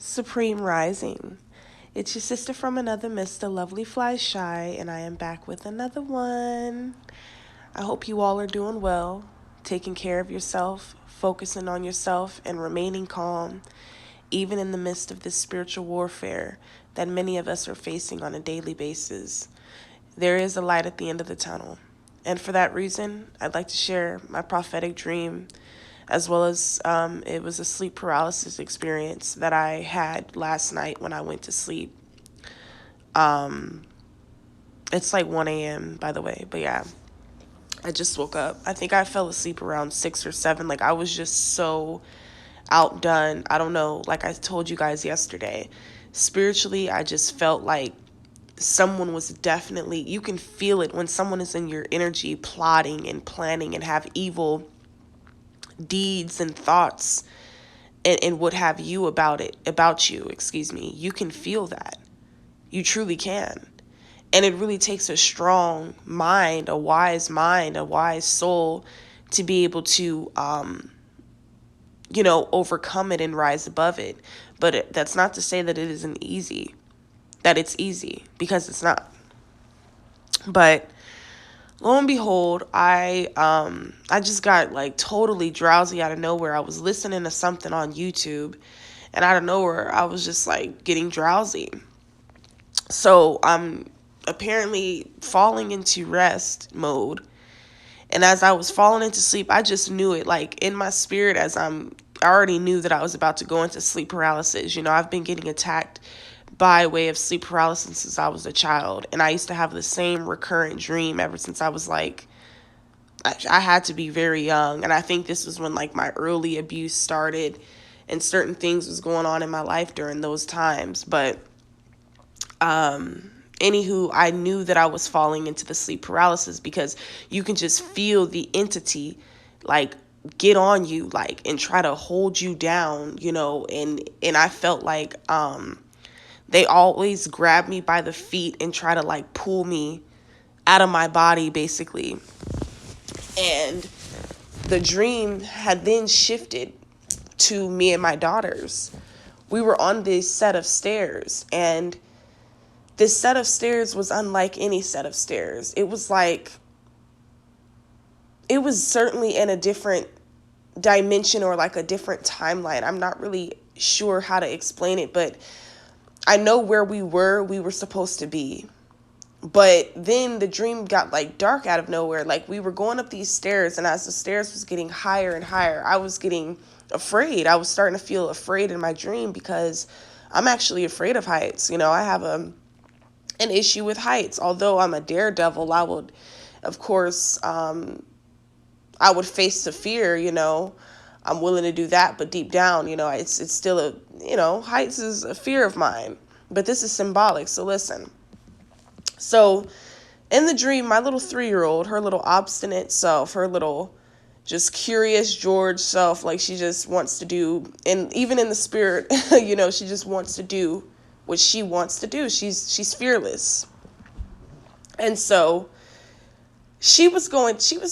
Supreme Rising. It's your sister from another Mr. Lovely Fly Shy, and I am back with another one. I hope you all are doing well, taking care of yourself, focusing on yourself, and remaining calm, even in the midst of this spiritual warfare that many of us are facing on a daily basis. There is a light at the end of the tunnel. And for that reason, I'd like to share my prophetic dream, as well as it was a sleep paralysis experience that I had last night when I went to sleep. Um, it's like 1 a.m., by the way, but yeah, I just woke up. I think I fell asleep around 6 or 7. Like, I was just so outdone. I don't know, like I told you guys yesterday. Spiritually, I just felt like someone was definitely, you can feel it when someone is in your energy plotting and planning and have evil deeds and thoughts and what have you about you, excuse me. You can feel that. You truly can. And it really takes a strong mind, a wise soul to be able to, overcome it and rise above it. But that's not to say that it isn't easy, that it's easy, because it's not. But lo and behold, I just got like totally drowsy out of nowhere. I was listening to something on YouTube, and out of nowhere, I was just like getting drowsy. So I'm apparently falling into rest mode. And as I was falling into sleep, I just knew it, like in my spirit, I already knew that I was about to go into sleep paralysis. You know, I've been getting attacked by way of sleep paralysis since I was a child. And I used to have the same recurrent dream ever since I was like, I had to be very young. And I think this was when like my early abuse started and certain things was going on in my life during those times. But anywho, I knew that I was falling into the sleep paralysis because you can just feel the entity like get on you, like, and try to hold you down, and I felt like they always grab me by the feet and try to like pull me out of my body basically. And the dream had then shifted to me and my daughters. We were on this set of stairs, and this set of stairs was unlike any set of stairs. It was certainly in a different dimension or like a different timeline. I'm not really sure how to explain it, but I know where we were supposed to be. But then the dream got like dark out of nowhere. Like, we were going up these stairs, and as the stairs was getting higher and higher, I was getting afraid. I was starting to feel afraid in my dream because I'm actually afraid of heights. I have an issue with heights. Although I'm a daredevil, I would, of course, I would face the fear. I'm willing to do that, but deep down, it's still heights is a fear of mine. But this is symbolic, so listen. So in the dream, my little 3-year-old, her little obstinate self, her little just curious George self, like she just wants to do, and even in the spirit, she just wants to do what she wants to do. She's fearless. And so she was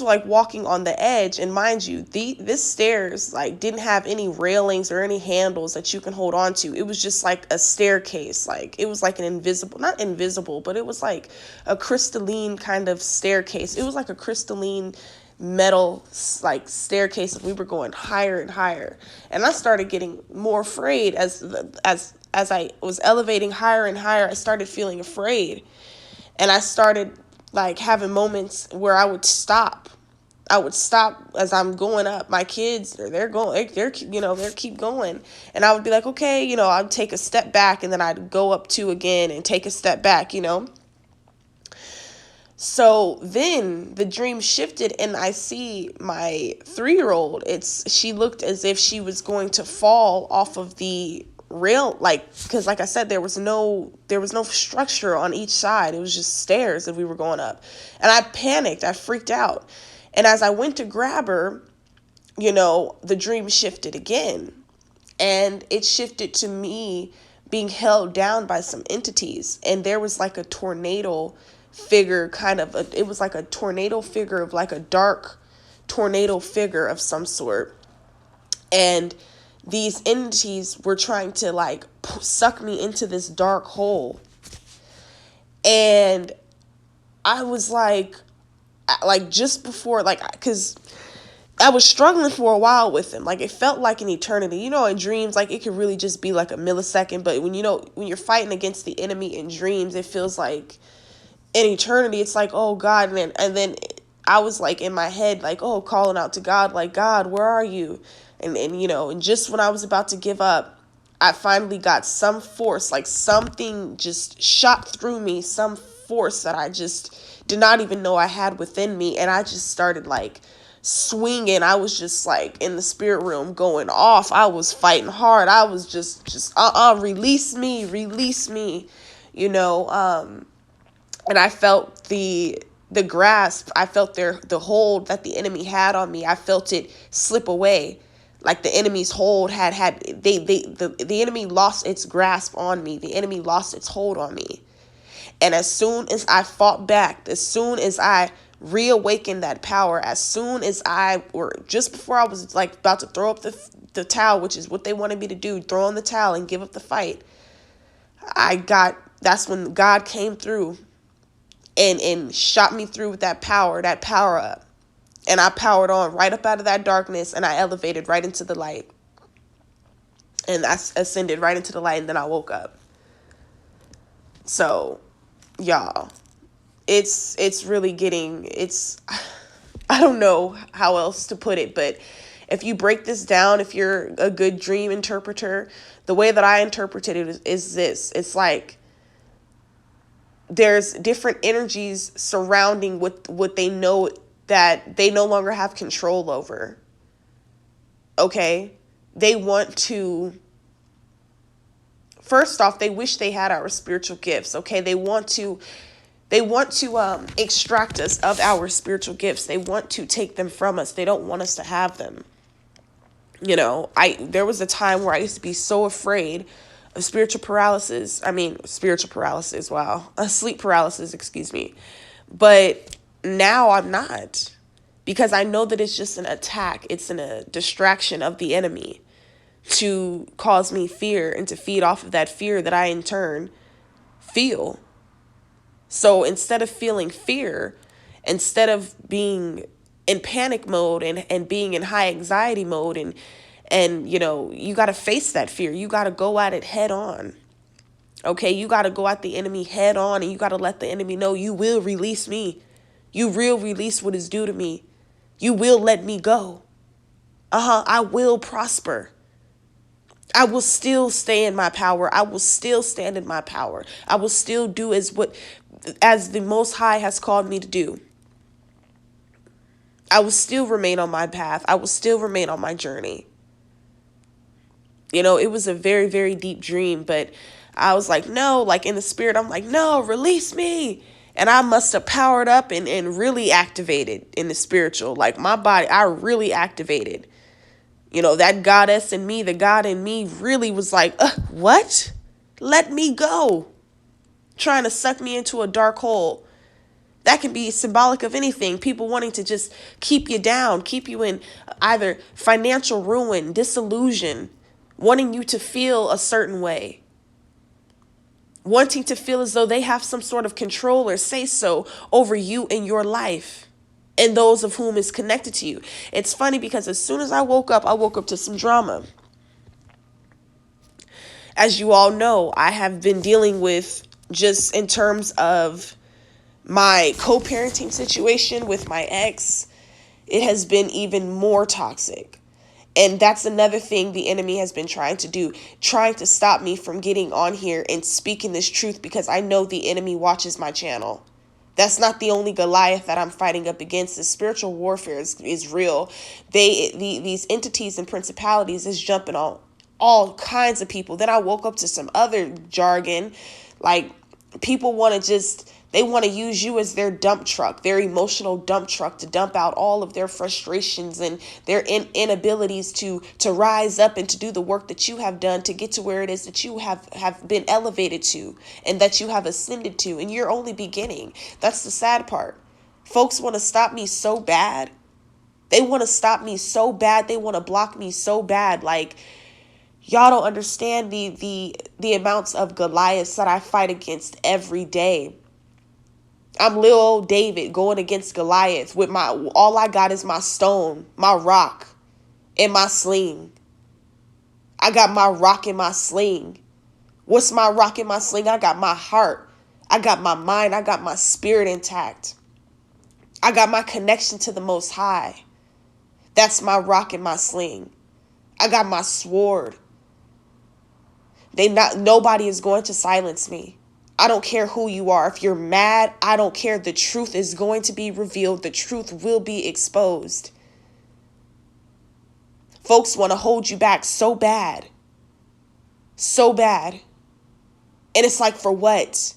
like walking on the edge, and mind you, this stairs like didn't have any railings or any handles that you can hold on to. It was just like a staircase. Like, it was like not invisible, but it was like a crystalline kind of staircase. It was like a crystalline metal like staircase, and we were going higher and higher. And I started getting more afraid as I was elevating higher and higher. I started feeling afraid. And I started like having moments where I would stop. I would stop as I'm going up. My kids, they're keep going. And I would be like, okay, I'd take a step back, and then I'd go up 2 again and take a step back. So then the dream shifted, and I see my 3-year-old. She looked as if she was going to fall off of the rail, like, because like I said, there was no structure on each side. It was just stairs that we were going up. And I panicked. I freaked out. And as I went to grab her, the dream shifted again. And it shifted to me being held down by some entities. And there was like a tornado figure, it was like a tornado figure of like a dark tornado figure of some sort. And these entities were trying to like suck me into this dark hole. And I was like just before, like, because I was struggling for a while with him. Like, it felt like an eternity. You know, in dreams, like, it could really just be like a millisecond. But when you're fighting against the enemy in dreams, it feels like an eternity. It's like, oh, God. And then I was, like, in my head, like, oh, calling out to God, like, God, where are you? And just when I was about to give up, I finally got some force, like something just shot through me, some force that I just did not even know I had within me. And I just started like swinging. I was just like in the spirit realm going off. I was fighting hard. I was just release me, and I felt the grasp. I felt the hold that the enemy had on me. I felt it slip away. Like the enemy's hold the enemy lost its grasp on me. The enemy lost its hold on me. And as soon as I fought back, as soon as I reawakened that power, as soon as just before I was like about to throw up the towel, which is what they wanted me to do, throw in the towel and give up the fight, that's when God came through and shot me through with that power up. And I powered on right up out of that darkness, and I elevated right into the light. And I ascended right into the light, and then I woke up. So, y'all, it's really I don't know how else to put it, but if you break this down, if you're a good dream interpreter, the way that I interpreted it is this. It's like there's different energies surrounding what they know that they no longer have control over. Okay? They want to, first off, they wish they had our spiritual gifts. Okay? They want to extract us of our spiritual gifts. They want to take them from us. They don't want us to have them. There was a time where I used to be so afraid of sleep paralysis, excuse me. But now I'm not, because I know that it's just an attack. It's a distraction of the enemy to cause me fear and to feed off of that fear that I in turn feel. So instead of feeling fear, instead of being in panic mode and being in high anxiety mode, and you got to face that fear. You got to go at it head on. Okay, you got to go at the enemy head on, and you got to let the enemy know you will release me. You will release what is due to me. You will let me go. I will prosper. I will still stay in my power. I will still stand in my power. I will still do as the Most High has called me to do. I will still remain on my path. I will still remain on my journey. It was a very, very deep dream, but I was like, no, like in the spirit, I'm like, no, release me. And I must have powered up and really activated in the spiritual. Like my body, I really activated. That goddess in me, the God in me really was like, what? Let me go. Trying to suck me into a dark hole. That can be symbolic of anything. People wanting to just keep you down, keep you in either financial ruin, disillusion, wanting you to feel a certain way, wanting to feel as though they have some sort of control or say so over you and your life and those of whom is connected to you. It's funny because as soon as I woke up to some drama. As you all know, I have been dealing with, just in terms of my co-parenting situation with my ex, it has been even more toxic. And that's another thing the enemy has been trying to do, trying to stop me from getting on here and speaking this truth, because I know the enemy watches my channel. That's not the only Goliath that I'm fighting up against. The spiritual warfare is real. These entities and principalities is jumping on all kinds of people. Then I woke up to some other jargon, like people they want to use you as their dump truck, their emotional dump truck, to dump out all of their frustrations and their inabilities to rise up and to do the work that you have done to get to where it is that you have been elevated to and that you have ascended to. And you're only beginning. That's the sad part. Folks want to stop me so bad. They want to stop me so bad. They want to block me so bad. Like, Y'all don't understand the amounts of Goliaths that I fight against every day. I'm little old David going against Goliath with all I got is my stone, my rock, and my sling. I got my rock and my sling. What's my rock and my sling? I got my heart. I got my mind. I got my spirit intact. I got my connection to the Most High. That's my rock and my sling. I got my sword. Nobody is going to silence me. I don't care who you are. If you're mad, I don't care. The truth is going to be revealed. The truth will be exposed. Folks want to hold you back so bad. So bad. And it's like, for what?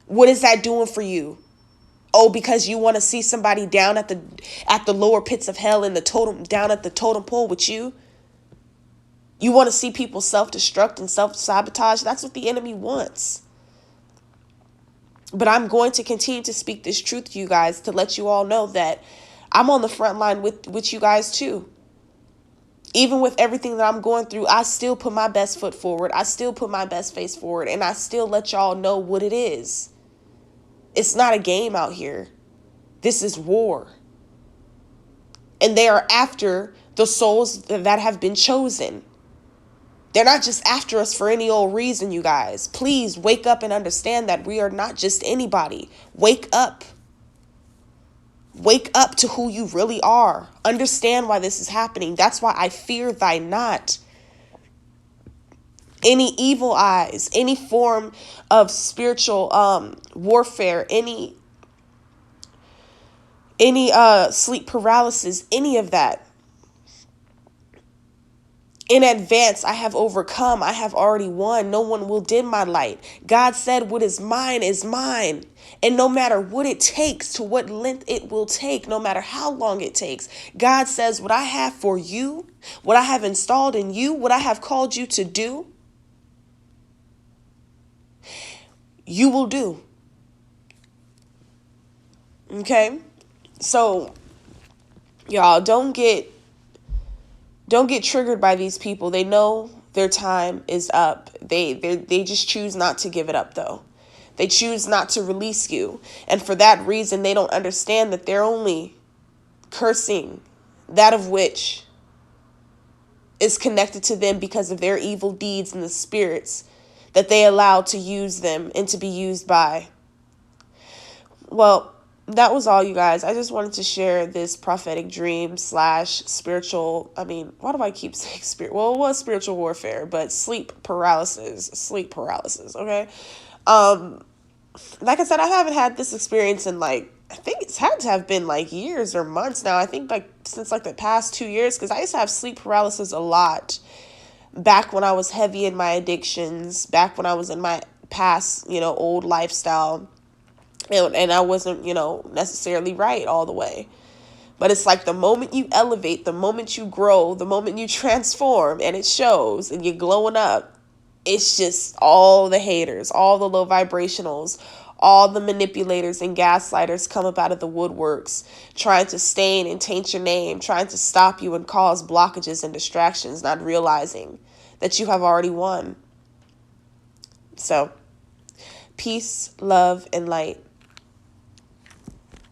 What is that doing for you? Oh, because you want to see somebody down at the lower pits of hell in the totem, down at the totem pole with you? You want to see people self-destruct and self-sabotage? That's what the enemy wants. But I'm going to continue to speak this truth to you guys to let you all know that I'm on the front line with you guys too. Even with everything that I'm going through, I still put my best foot forward. I still put my best face forward. And I still let y'all know what it is. It's not a game out here. This is war. And they are after the souls that have been chosen. They're not just after us for any old reason, you guys. Please wake up and understand that we are not just anybody. Wake up. Wake up to who you really are. Understand why this is happening. That's why I fear thy not. Any evil eyes, any form of spiritual warfare, any sleep paralysis, any of that. In advance, I have overcome. I have already won. No one will dim my light. God said what is mine is mine. And no matter what it takes, to what length it will take, no matter how long it takes, God says what I have for you, what I have installed in you, what I have called you to do, you will do. Okay? So, y'all, don't get triggered by these people. They know their time is up. They just choose not to give it up, though. They choose not to release you. And for that reason, they don't understand that they're only cursing that of which is connected to them because of their evil deeds and the spirits that they allow to use them and to be used by. Well, that was all, you guys. I just wanted to share this prophetic dream / spiritual. I mean, why do I keep saying spirit? Well, it was spiritual warfare, but sleep paralysis. Okay. Like I said, I haven't had this experience in I think it's had to have been years or months now. I think since the past 2 years, because I used to have sleep paralysis a lot back when I was heavy in my addictions, back when I was in my past, old lifestyle. And I wasn't, necessarily right all the way. But it's the moment you elevate, the moment you grow, the moment you transform, and it shows, and you're glowing up, it's just all the haters, all the low vibrationals, all the manipulators and gaslighters come up out of the woodworks, trying to stain and taint your name, trying to stop you and cause blockages and distractions, not realizing that you have already won. So, peace, love, and light.